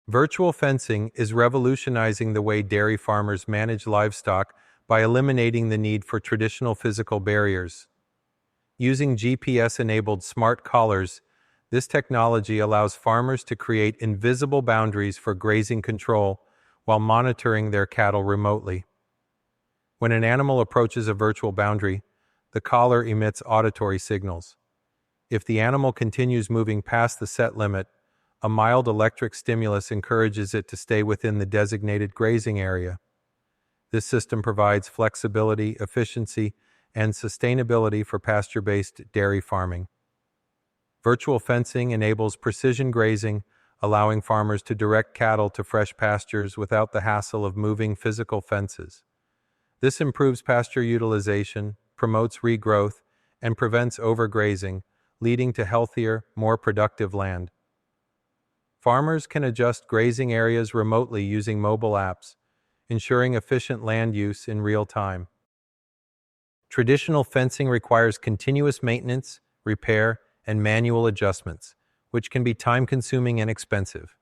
Virtual fencing is revolutionizing the way dairy farmers manage livestock by eliminating the need for traditional physical barriers. Using GPS-enabled smart collars, this technology allows farmers to create invisible boundaries for grazing control while monitoring their cattle remotely. When an animal approaches a virtual boundary, the collar emits auditory signals. If the animal continues moving past the set limit, a mild electric stimulus encourages it to stay within the designated grazing area. This system provides flexibility, efficiency, and sustainability for pasture-based dairy farming. Virtual fencing enables precision grazing, allowing farmers to direct cattle to fresh pastures without the hassle of moving physical fences. This improves pasture utilization, promotes regrowth, and prevents overgrazing, leading to healthier, more productive land. Farmers can adjust grazing areas remotely using mobile apps, ensuring efficient land use in real time. Traditional fencing requires continuous maintenance, repair, and manual adjustments, which can be time-consuming and expensive.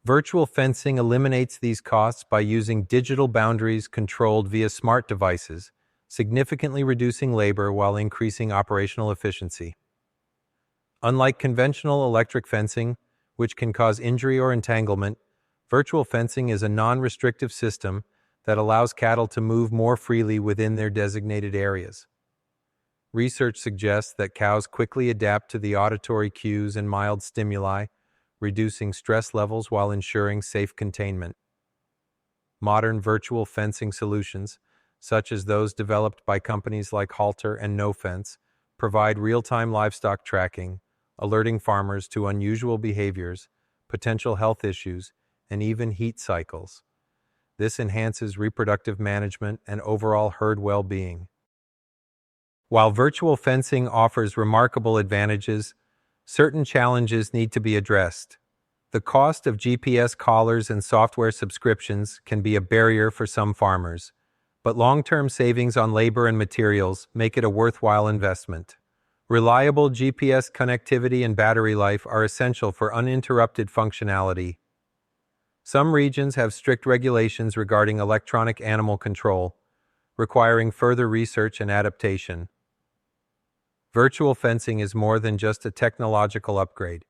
Virtual fencing eliminates these costs by using digital boundaries controlled via smart devices, significantly reducing labor while increasing operational efficiency. Unlike conventional electric fencing, which can cause injury or entanglement, virtual fencing is a non-restrictive system that allows cattle to move more freely within their designated areas. Research suggests that cows quickly adapt to the auditory cues and mild stimuli, reducing stress levels while ensuring safe containment. Modern virtual fencing solutions, such as those developed by companies like Halter and No Fence, provide real-time livestock tracking, alerting farmers to unusual behaviors, potential health issues, and even heat cycles. This enhances reproductive management and overall herd well-being. While virtual fencing offers remarkable advantages, certain challenges need to be addressed. The cost of GPS collars and software subscriptions can be a barrier for some farmers, but long-term savings on labor and materials make it a worthwhile investment. Reliable GPS connectivity and battery life are essential for uninterrupted functionality. Some regions have strict regulations regarding electronic animal control, requiring further research and adaptation. Virtual fencing is more than just a technological upgrade.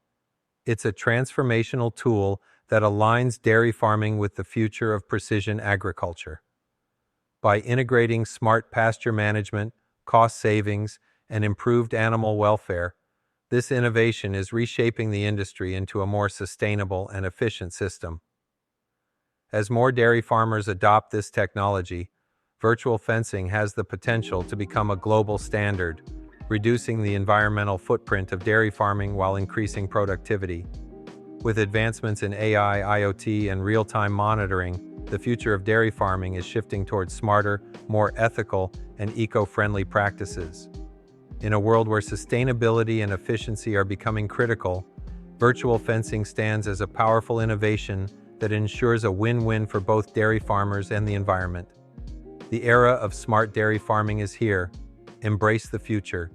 It's a transformational tool that aligns dairy farming with the future of precision agriculture. By integrating smart pasture management, cost savings, and improved animal welfare, this innovation is reshaping the industry into a more sustainable and efficient system. As more dairy farmers adopt this technology, virtual fencing has the potential to become a global standard, reducing the environmental footprint of dairy farming while increasing productivity. With advancements in AI, IoT, and real-time monitoring, the future of dairy farming is shifting towards smarter, more ethical, and eco-friendly practices. In a world where sustainability and efficiency are becoming critical, virtual fencing stands as a powerful innovation that ensures a win-win for both dairy farmers and the environment. The era of smart dairy farming is here. Embrace the future.